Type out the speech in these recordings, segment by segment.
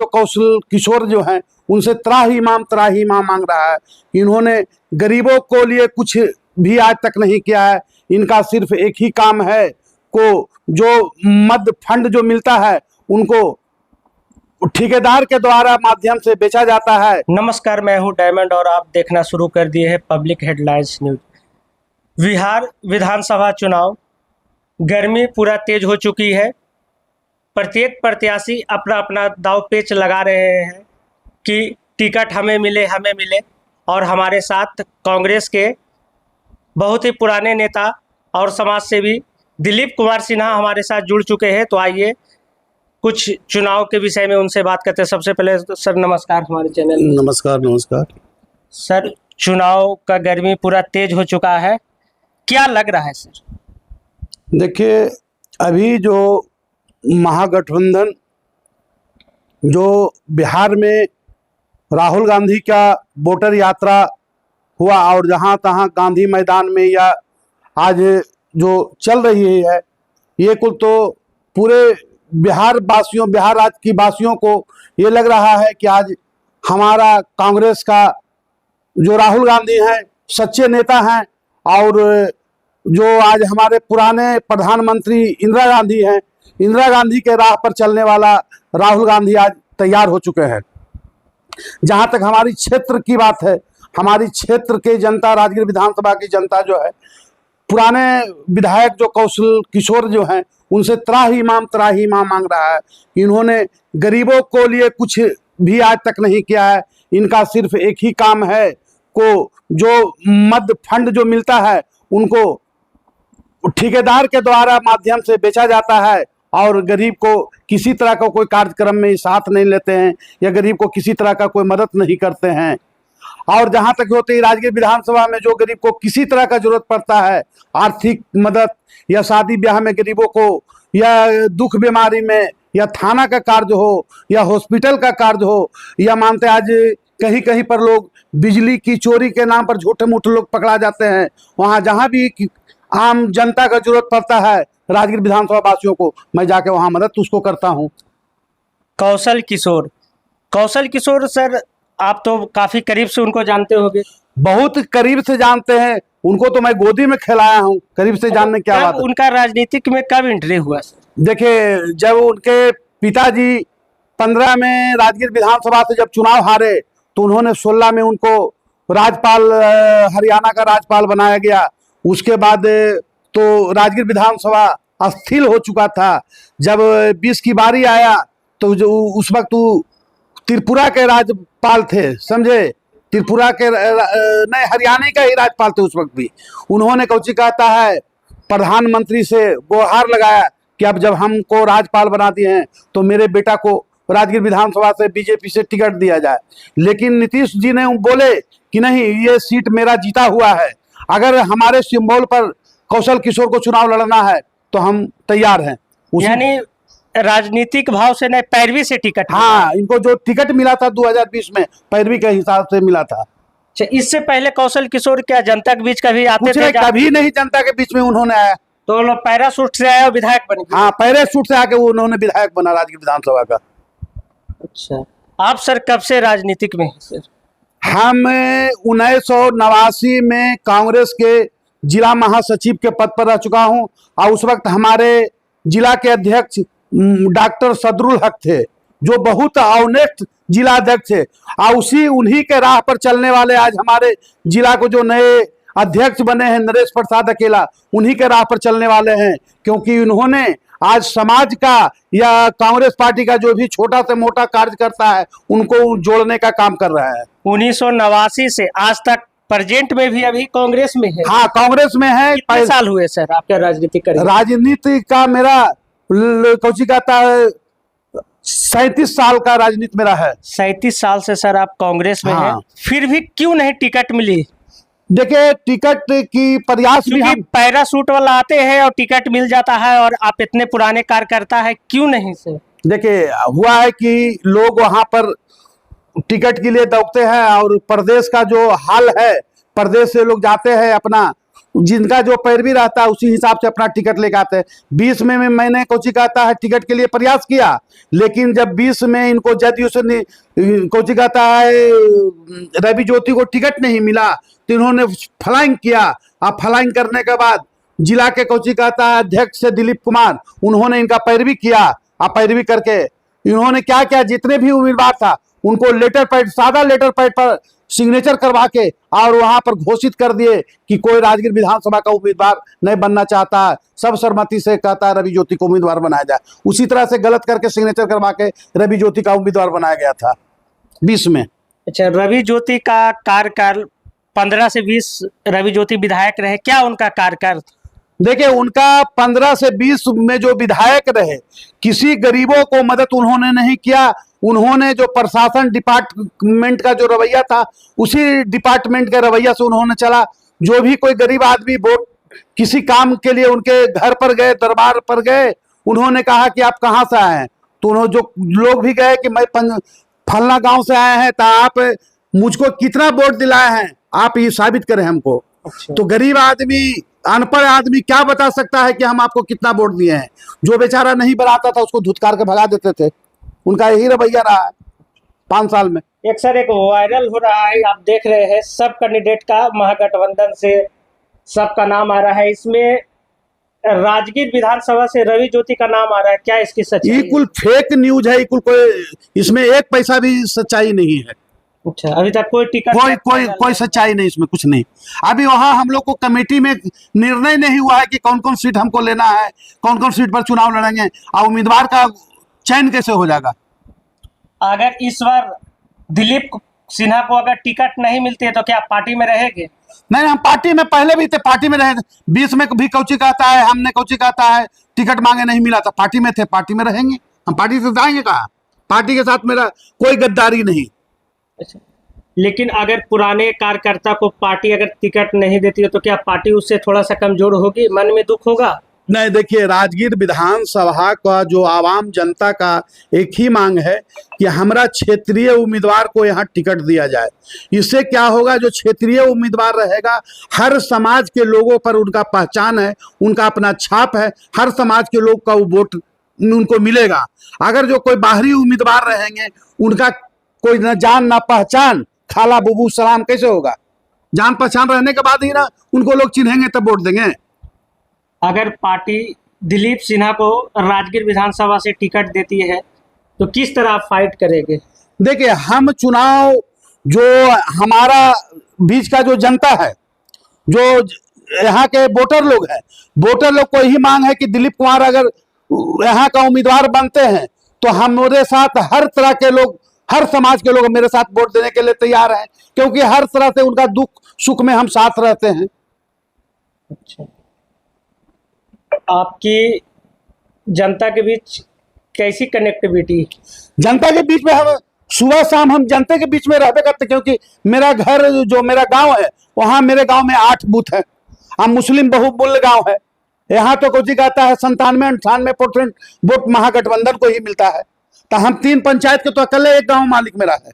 कौशल किशोर जो हैं उनसे त्राही माम मांग रहा है। इन्होंने गरीबों को लिए कुछ भी आज तक नहीं किया है। इनका सिर्फ एक ही काम है को जो मद फंड जो मिलता है उनको ठेकेदार के द्वारा माध्यम से बेचा जाता है। नमस्कार, मैं हूं डायमंड और आप देखना शुरू कर दिए हैं पब्लिक हेडलाइंस न्यूज। बिहार विधानसभा चुनाव गर्मी पूरा तेज हो चुकी है। प्रत्येक प्रत्याशी अपना अपना दाव पेच लगा रहे हैं कि टिकट हमें मिले और हमारे साथ कांग्रेस के बहुत ही पुराने नेता और समाज सेवी दिलीप कुमार सिन्हा हमारे साथ जुड़ चुके हैं। तो आइए कुछ चुनाव के विषय में उनसे बात करते हैं। सबसे पहले सर नमस्कार हमारे चैनल। नमस्कार सर, चुनाव का गर्मी पूरा तेज हो चुका है, क्या लग रहा है सर? देखिए, अभी जो महागठबंधन जो बिहार में राहुल गांधी का वोटर यात्रा हुआ और जहां तहां गांधी मैदान में या आज जो चल रही है, ये कुल तो पूरे बिहार राज्य की वासियों को ये लग रहा है कि आज हमारा कांग्रेस का जो राहुल गांधी हैं सच्चे नेता हैं और जो आज हमारे पुराने प्रधानमंत्री इंदिरा गांधी हैं, इंदिरा गांधी के राह पर चलने वाला राहुल गांधी आज तैयार हो चुके हैं। जहां तक हमारी क्षेत्र की बात है, हमारी क्षेत्र के जनता, राजगीर विधानसभा की जनता जो है, पुराने विधायक जो कौशल किशोर जो हैं उनसे त्राही माम मांग रहा है। इन्होंने गरीबों को लिए कुछ भी आज तक नहीं किया है। इनका सिर्फ एक ही काम है को जो मद फंड जो मिलता है उनको ठेकेदार के द्वारा माध्यम से बेचा जाता है और गरीब को किसी तरह का कोई कार्यक्रम में साथ नहीं लेते हैं या गरीब को किसी तरह का कोई मदद नहीं करते हैं। और जहां तक होते ही राजगीर विधानसभा में जो गरीब को किसी तरह का जरूरत पड़ता है, आर्थिक मदद या शादी ब्याह में गरीबों को या दुख बीमारी में या थाना का कार्य हो या हॉस्पिटल का कार्य हो या मानते आज कहीं कहीं पर लोग बिजली की चोरी के नाम पर झूठे मूठे लोग पकड़ा जाते हैं, वहां जहां भी आम जनता का जरूरत पड़ता है राजगीर विधानसभा वासियों को, मैं जाके वहां मदद उसको करता हूं। कौशल किशोर सर, आप तो काफी करीब से उनको जानते होंगे। बहुत करीब से जानते हैं उनको, तो मैं गोदी में खिलाया हूं। करीब से जानने क्या बात है। उनका राजनीतिक में कब एंट्री हुआ सर? देखिए, जब उनके पिताजी 15 में राजगीर विधानसभा से जब चुनाव हारे तो उन्होंने 16 में उनको राज्यपाल, हरियाणा का राज्यपाल बनाया गया। उसके बाद तो राजगीर विधानसभा अस्थिर हो चुका था। जब 20 की बारी आया तो जो उस वक्त त्रिपुरा के राज्यपाल थे, समझे, त्रिपुरा के नहीं, हरियाणा का ही राज्यपाल थे उस वक्त भी। उन्होंने कौची कहता है प्रधानमंत्री से गुहार लगाया कि अब जब हमको राज्यपाल बना दिए हैं तो मेरे बेटा को राजगीर विधानसभा से बीजेपी से टिकट दिया जाए। लेकिन नीतीश जी ने बोले कि नहीं, ये सीट मेरा जीता हुआ है, अगर हमारे सिंबल पर कौशल किशोर को चुनाव लड़ना है तो हम तैयार हैं। यानी राजनीतिक भाव से नहीं, पैरवी से टिकट। हाँ, इनको जो टिकट मिला था 2020 में पैरवी के हिसाब से मिला था। इससे पहले कौशल किशोर क्या जनता के बीच कभी आते थे? कभी नहीं जनता के बीच में उन्होंने आया। तो लोग पैरासूट से आया और विधायक बन गए। हाँ, पैरासूट से आके उन्होंने विधायक बना राजगीर विधानसभा का। अच्छा, आप सर कब से राजनीतिक में हैं सर? हम 1989 में कांग्रेस के जिला महासचिव के पद पर रह चुका हूं और उस वक्त हमारे जिला के अध्यक्ष डॉक्टर सदरुल हक थे, जो बहुत ऑनेस्ट जिला अध्यक्ष थे और उन्हीं के राह पर चलने वाले आज हमारे जिला को जो नए अध्यक्ष बने हैं नरेश प्रसाद अकेला, उन्हीं के राह पर चलने वाले हैं। क्योंकि उन्होंने आज समाज का या कांग्रेस पार्टी का जो भी छोटा से मोटा कार्य करता है उनको जोड़ने का काम कर रहा है। 1989 से आज तक प्रेजेंट में भी अभी कांग्रेस में है? हाँ, कांग्रेस में है। कितने साल हुए सर आपका राजनीति का? मेरा कौची कहता है 37 साल का राजनीति मेरा है। 37 साल से सर आप कांग्रेस में हैं। फिर भी क्यों नहीं टिकट मिली? देखिए, टिकट की प्रयास भी हम पैरासूट वाला आते हैं और टिकट मिल जाता है और आप इतने पुराने कार्यकर्ता है, क्यों नहीं सर? देखिए, हुआ है कि लोग वहां पर टिकट के लिए दौड़ते हैं और प्रदेश का जो हाल है, प्रदेश से लोग जाते हैं अपना जिनका जो पैरवी रहता है उसी हिसाब से अपना टिकट लेकर आते हैं। 20 में मैंने कोची कहता है टिकट के लिए प्रयास किया, लेकिन जब 20 में इनको जदयू से कोची कहता है रवि ज्योति को टिकट नहीं मिला तो इन्होंने फ्लाइंग किया। अब फ्लाइंग करने के बाद जिला के कोची कहता है अध्यक्ष से दिलीप कुमार, उन्होंने इनका पैरवी किया। अब पैरवी करके इन्होंने क्या किया, जितने भी उम्मीदवार था उनको लेटर पैड, सादा लेटर पैड पर सिग्नेचर करवा के और वहां पर घोषित कर दिए कि कोई राजगीर विधानसभा का उम्मीदवार नहीं बनना चाहता है, सब सर्वमति से कहता है रवि ज्योति को उम्मीदवार बनाया जाए। उसी तरह से गलत करके सिग्नेचर करवा के रवि ज्योति का उम्मीदवार बनाया गया था 20 में। अच्छा, रवि ज्योति का कार्यकाल 15 से 20 रवि ज्योति विधायक रहे, क्या उनका कार्यकाल? देखिए, उनका 15 से 20 में जो विधायक रहे, किसी गरीबों को मदद उन्होंने नहीं किया। उन्होंने जो प्रशासन डिपार्टमेंट का जो रवैया था उसी डिपार्टमेंट के रवैया से उन्होंने चला। जो भी कोई गरीब आदमी वोट किसी काम के लिए उनके घर पर गए, दरबार पर गए, उन्होंने कहा कि आप कहाँ से आए हैं, तो उन्होंने जो लोग भी गए कि मैं फलना गांव से आए हैं, तो आप मुझको कितना वोट दिलाए हैं, आप ये साबित करें हमको। अच्छा। तो गरीब आदमी, अनपढ़ आदमी क्या बता सकता है कि हम आपको कितना वोट दिए हैं। जो बेचारा नहीं बनाता था उसको धुतकार के भगा देते थे। उनका यही रवैया रहा है 5 साल में। एक सर, एक वायरल हो रहा है, आप देख रहे हैं, सब कैंडिडेट का महागठबंधन से सबका नाम आ रहा है, इसमें राजगीर विधानसभा से रवि ज्योति का नाम आ रहा है, क्या इसकी सच्चाई ये कुल फेक न्यूज है, कुल कोई इसमें एक पैसा भी सच्चाई नहीं है। अच्छा, अभी तक कोई टिकट कोई सच्चाई नहीं, इसमें कुछ नहीं। अभी वहां हम लोग को कमेटी में निर्णय नहीं हुआ है कि कौन कौन सीट हमको लेना है, कौन कौन सीट पर चुनाव लड़ेंगे और उम्मीदवार का चयन कैसे हो जाएगा। अगर इस बार दिलीप सिन्हा को अगर टिकट नहीं मिलती है तो क्या पार्टी में रहेंगे? नहीं, हम पार्टी में पहले भी थे, पार्टी में रहे। 20 में भी कौची कहता है, हमने कौची कहता है टिकट मांगे नहीं मिला था, पार्टी में थे, पार्टी में रहेंगे। हम पार्टी से जाएंगे कहा, पार्टी के साथ मेरा कोई गद्दारी नहीं। अच्छा, लेकिन अगर पुराने कार्यकर्ता को पार्टी अगर टिकट नहीं देती है तो क्या पार्टी उससे थोड़ा सा कमजोर होगी, मन में दुख होगा? नहीं, देखिए, राजगीर विधानसभा का जो आवाम जनता का एक ही मांग है कि हमारा क्षेत्रीय उम्मीदवार को यहाँ टिकट दिया जाए। इससे क्या होगा, जो क्षेत्रीय उम्मीदवार रहेगा, हर समाज के लोगों पर उनका पहचान है, उनका अपना छाप है, हर समाज के लोग का वो वोट उनको मिलेगा। अगर जो कोई बाहरी उम्मीदवार रहेंगे, उनका कोई न जान ना पहचान, खाला बुबू सलाम कैसे होगा? जान पहचान रहने के बाद ही ना उनको लोग चिन्हेंगे तब वोट देंगे। अगर पार्टी दिलीप सिन्हा को राजगीर विधानसभा से टिकट देती है तो किस तरह आप फाइट करेंगे? देखिए, हम चुनाव जो हमारा बीच का जो जनता है, जो यहाँ के वोटर लोग हैं, वोटर लोग को यही मांग है कि दिलीप कुमार अगर यहाँ का उम्मीदवार बनते हैं तो हमारे साथ हर तरह के लोग, हर समाज के लोग मेरे साथ वोट देने के लिए तैयार हैं, क्योंकि हर तरह से उनका दुख सुख में हम साथ रहते हैं। अच्छा, आपकी जनता के बीच कैसी कनेक्टिविटी? जनता के बीच में हम सुबह शाम हम जनता के बीच में रहते करते, क्योंकि मेरा घर जो मेरा गांव है, वहां मेरे गांव में 8 बूथ है। हम मुस्लिम बहुमूल्य गांव है। यहाँ तो कुछ कहता है 97-98% वोट महागठबंधन को ही मिलता है। तो हम 3 पंचायत के तो अकेले एक गांव मालिक मेरा है।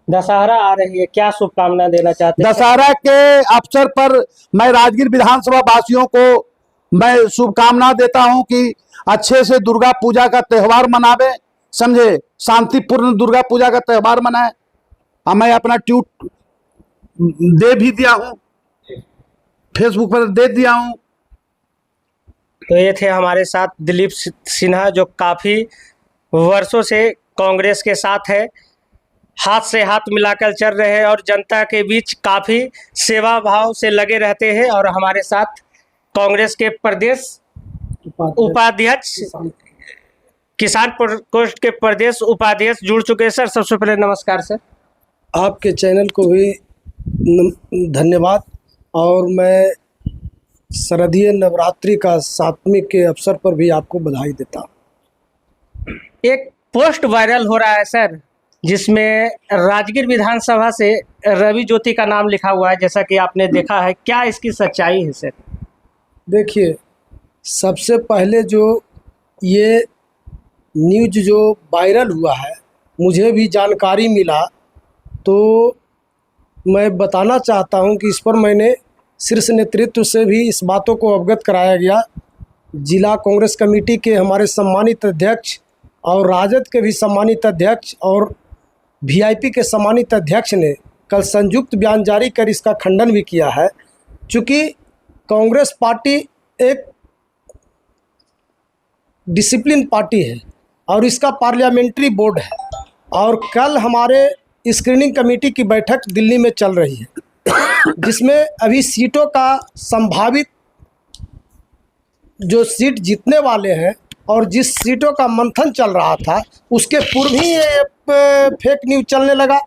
दशहरा आ रही है, क्या शुभकामना देना चाहते हैं? दशहरा के अवसर पर मैं राजगीर विधानसभा वासियों को मैं शुभकामना देता हूं कि अच्छे से दुर्गा पूजा का त्यौहार मनावे, समझे, शांतिपूर्ण दुर्गा पूजा का त्यौहार मनाए। और मैं अपना ट्वीट दे भी दिया हूं, फेसबुक पर दे दिया हूं। तो ये थे हमारे साथ दिलीप सिन्हा, जो काफ़ी वर्षों से कांग्रेस के साथ है, हाथ से हाथ मिलाकर चल रहे हैं और जनता के बीच काफ़ी सेवा भाव से लगे रहते हैं। और हमारे साथ कांग्रेस के प्रदेश उपाध्यक्ष, किसान प्रकोष्ठ के प्रदेश उपाध्यक्ष जुड़ चुके हैं। सर, सबसे पहले नमस्कार सर। आपके चैनल को भी धन्यवाद। और मैं शारदीय नवरात्रि का 7वीं के अवसर पर भी आपको बधाई देता हूँ। एक पोस्ट वायरल हो रहा है सर, जिसमें राजगीर विधानसभा से रवि ज्योति का नाम लिखा हुआ है, जैसा कि आपने देखा है, क्या इसकी सच्चाई है सर? देखिए, सबसे पहले जो ये न्यूज जो वायरल हुआ है, मुझे भी जानकारी मिला, तो मैं बताना चाहता हूं कि इस पर मैंने शीर्ष नेतृत्व से भी इस बातों को अवगत कराया गया। जिला कांग्रेस कमेटी के हमारे सम्मानित अध्यक्ष और राजद के भी सम्मानित अध्यक्ष और वीआईपी के सम्मानित अध्यक्ष ने कल संयुक्त बयान जारी कर इसका खंडन भी किया है। चूँकि कांग्रेस पार्टी एक डिसिप्लिन पार्टी है और इसका पार्लियामेंट्री बोर्ड है, और कल हमारे स्क्रीनिंग कमेटी की बैठक दिल्ली में चल रही है, जिसमें अभी सीटों का संभावित जो सीट जीतने वाले हैं और जिस सीटों का मंथन चल रहा था उसके पूर्व ही ये फेक न्यूज़ चलने लगा।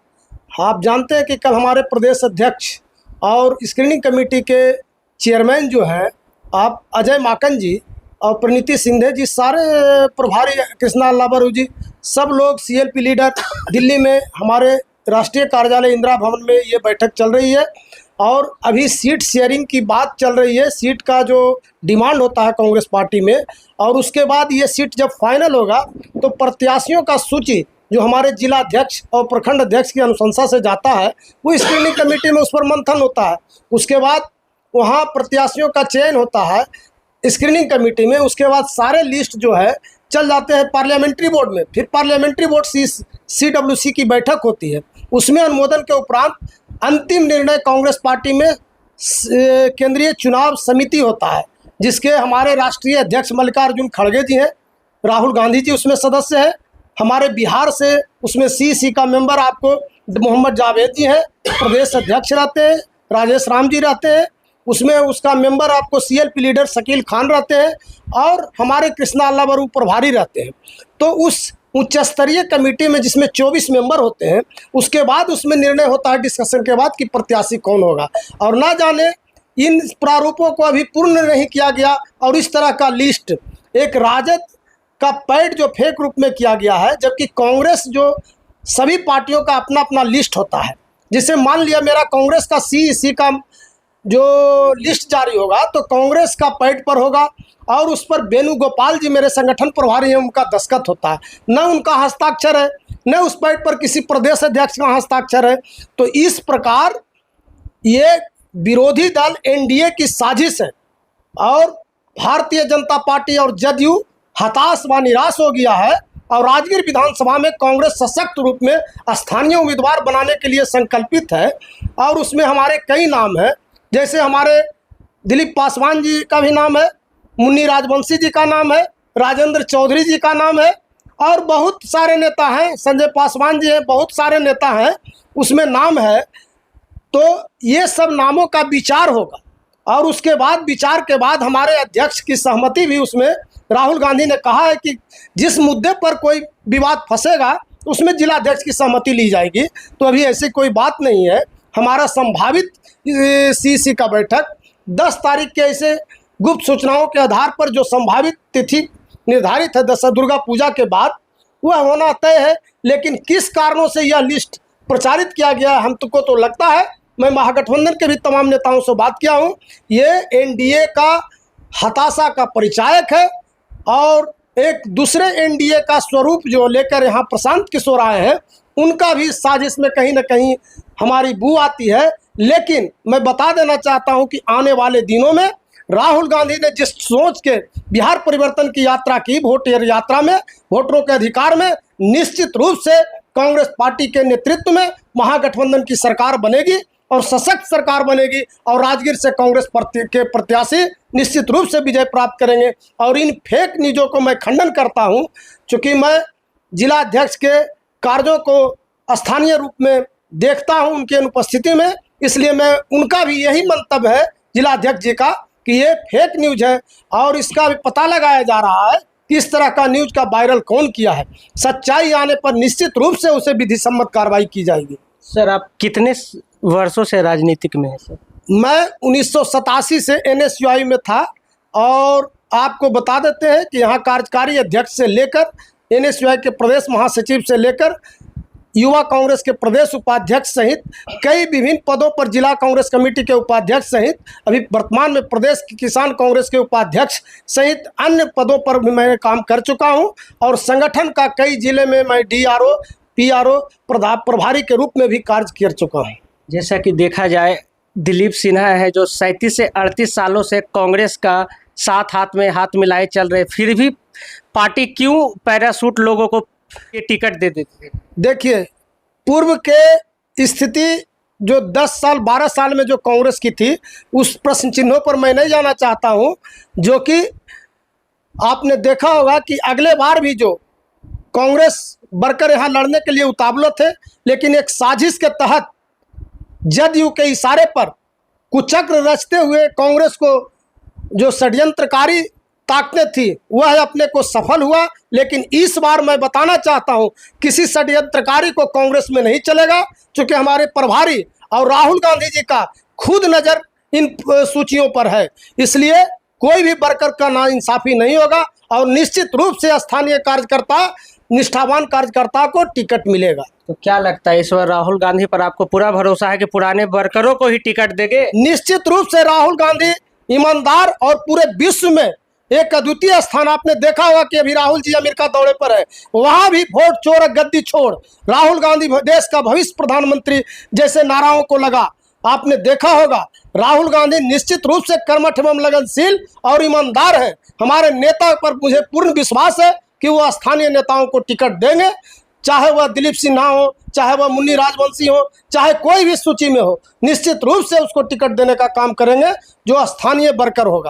आप जानते हैं कि कल हमारे प्रदेश अध्यक्ष और स्क्रीनिंग कमेटी के चेयरमैन जो हैं आप अजय माकन जी और प्रणीति सिंधे जी, सारे प्रभारी कृष्णा लाबरू जी, सब लोग सीएलपी लीडर दिल्ली में हमारे राष्ट्रीय कार्यालय इंदिरा भवन में ये बैठक चल रही है। और अभी सीट शेयरिंग की बात चल रही है, सीट का जो डिमांड होता है कांग्रेस पार्टी में, और उसके बाद ये सीट जब फाइनल होगा तो प्रत्याशियों का सूची जो हमारे जिला अध्यक्ष और प्रखंड अध्यक्ष की अनुशंसा से जाता है वो स्क्रीनिंग कमेटी में उस पर मंथन होता है। उसके बाद वहाँ प्रत्याशियों का चयन होता है स्क्रीनिंग कमेटी में। उसके बाद सारे लिस्ट जो है चल जाते हैं पार्लियामेंट्री बोर्ड में। फिर पार्लियामेंट्री बोर्ड CWC की बैठक होती है, उसमें अनुमोदन के उपरांत अंतिम निर्णय कांग्रेस पार्टी में केंद्रीय चुनाव समिति होता है, जिसके हमारे राष्ट्रीय अध्यक्ष मल्लिकार्जुन खड़गे जी हैं, राहुल गांधी जी उसमें सदस्य हैं, हमारे बिहार से उसमें CEC का मेंबर आपको मोहम्मद जावेद जी हैं, प्रदेश अध्यक्ष रहते हैं, राजेश राम जी रहते हैं, उसमें उसका मेंबर आपको CLP लीडर शकील खान रहते हैं, और हमारे कृष्णा लाबरू प्रभारी रहते हैं। तो उस उच्च स्तरीय कमेटी में जिसमें 24 मेंबर होते हैं, उसके बाद उसमें निर्णय होता है डिस्कशन के बाद कि प्रत्याशी कौन होगा। और ना जाने इन प्रारूपों को अभी पूर्ण नहीं किया गया, और इस तरह का लिस्ट एक राजद का पैड जो फेक रूप में किया गया है, जबकि कांग्रेस जो सभी पार्टियों का अपना अपना लिस्ट होता है। जिसे मान लिया मेरा कांग्रेस का CEC का जो लिस्ट जारी होगा तो कांग्रेस का पैड पर होगा, और उस पर वेणुगोपाल जी मेरे संगठन प्रभारी हैं, उनका दस्तखत होता है, न उनका हस्ताक्षर है, न उस पैड पर किसी प्रदेश अध्यक्ष का हस्ताक्षर है। तो इस प्रकार ये विरोधी दल NDA की साजिश है, और भारतीय जनता पार्टी और जदयू हताश व निराश हो गया है, और राजगीर विधानसभा में कांग्रेस सशक्त रूप में स्थानीय उम्मीदवार बनाने के लिए संकल्पित है। और उसमें हमारे कई नाम हैं, जैसे हमारे दिलीप पासवान जी का भी नाम है, मुन्नी राजवंशी जी का नाम है, राजेंद्र चौधरी जी का नाम है, और बहुत सारे नेता हैं, संजय पासवान जी हैं, बहुत सारे नेता हैं उसमें नाम है। तो ये सब नामों का विचार होगा, और उसके बाद विचार के बाद हमारे अध्यक्ष की सहमति भी उसमें, राहुल गांधी ने कहा है कि जिस मुद्दे पर कोई विवाद फंसेगा उसमें जिलाध्यक्ष की सहमति ली जाएगी। तो अभी ऐसी कोई बात नहीं है। हमारा संभावित CEC का बैठक 10 तारीख के ऐसे गुप्त सूचनाओं के आधार पर जो संभावित तिथि निर्धारित है दशहरा दुर्गा पूजा के बाद, वह होना तय है। लेकिन किस कारणों से यह लिस्ट प्रचारित किया गया है, हमको तो लगता है, मैं महागठबंधन के भी तमाम नेताओं से बात किया हूँ, ये NDA का हताशा का परिचायक है, और एक दूसरे NDA का स्वरूप जो लेकर यहाँ प्रशांत किशोर आए हैं, उनका भी साजिश में कहीं ना कहीं हमारी बू आती है। लेकिन मैं बता देना चाहता हूँ कि आने वाले दिनों में राहुल गांधी ने जिस सोच के बिहार परिवर्तन की यात्रा की, वोट यात्रा में, वोटरों के अधिकार में, निश्चित रूप से कांग्रेस पार्टी के नेतृत्व में महागठबंधन की सरकार बनेगी और सशक्त सरकार बनेगी, और राजगीर से कांग्रेस के प्रत्याशी निश्चित रूप से विजय प्राप्त करेंगे। और इन फेक न्यूज़ों को मैं खंडन करता हूं, चूँकि मैं जिला अध्यक्ष के कार्यों को स्थानीय रूप में देखता हूं उनकी अनुपस्थिति में, इसलिए मैं उनका भी यही मंतव्य है जिला अध्यक्ष जी का कि ये फेक न्यूज़ है, और इसका भी पता लगाया जा रहा है कि इस तरह का न्यूज़ का वायरल कौन किया है। सच्चाई आने पर निश्चित रूप से उसे विधि सम्मत कार्रवाई की जाएगी। सर, आप कितने वर्षों से राजनीतिक में हैं सर? मैं 1987 से NSUI में था, और आपको बता देते हैं कि यहाँ कार्यकारी अध्यक्ष से लेकर NSUI के प्रदेश महासचिव से लेकर युवा कांग्रेस के प्रदेश उपाध्यक्ष सहित कई विभिन्न पदों पर, जिला कांग्रेस कमेटी के उपाध्यक्ष सहित अभी वर्तमान में प्रदेश की किसान कांग्रेस के उपाध्यक्ष सहित अन्य पदों पर भी मैं काम कर चुका हूं, और संगठन का कई जिले में मैं DRO PRO प्रभारी के रूप में भी कार्य कर चुका हूं। जैसा कि देखा जाए दिलीप सिन्हा है जो 37 से 38 सालों से कांग्रेस का साथ हाथ में हाथ मिलाए चल रहे, फिर भी पार्टी क्यों पैरासूट लोगों को ये टिकट दे देती है? देखिए, पूर्व के स्थिति जो 10 साल 12 साल में जो कांग्रेस की थी, उस प्रश्न चिन्हों पर मैं नहीं जाना चाहता हूं, जो कि आपने देखा होगा कि अगले बार भी जो कांग्रेस वर्कर यहाँ लड़ने के लिए उतावले थे, लेकिन एक साजिश के तहत जदयू के इशारे पर कुचक्र रचते हुए कांग्रेस को जो षड्यंत्रकारी ताकतें थी वह अपने को सफल हुआ। लेकिन इस बार मैं बताना चाहता हूं, किसी षड्यंत्रकारी को कांग्रेस में नहीं चलेगा, क्योंकि हमारे प्रभारी और राहुल गांधी जी का खुद नज़र इन सूचियों पर है। इसलिए कोई भी वर्कर का नाइंसाफ़ी नहीं होगा और निश्चित रूप से स्थानीय कार्यकर्ता, निष्ठावान कार्यकर्ता को टिकट मिलेगा। तो क्या लगता है इस बार राहुल गांधी पर आपको पूरा भरोसा है कि पुराने वर्करों को ही टिकट देंगे? निश्चित रूप से राहुल गांधी ईमानदार और पूरे विश्व में एक अद्वितीय स्थान, आपने देखा होगा कि अभी राहुल जी अमेरिका दौरे पर है, वहां भी वोट चोर गद्दी छोड़, राहुल गांधी देश का भविष्य प्रधानमंत्री जैसे नाराओं को लगा। आपने देखा होगा राहुल गांधी निश्चित रूप से कर्मठ एवं लगनशील और ईमानदार है। हमारे नेता पर मुझे पूर्ण विश्वास है कि वो स्थानीय नेताओं को टिकट देंगे, चाहे वह दिलीप सिन्हा हो, चाहे वह मुन्नी राजवंशी हो, चाहे कोई भी सूची में हो, निश्चित रूप से उसको टिकट देने का काम करेंगे जो स्थानीय वर्कर होगा।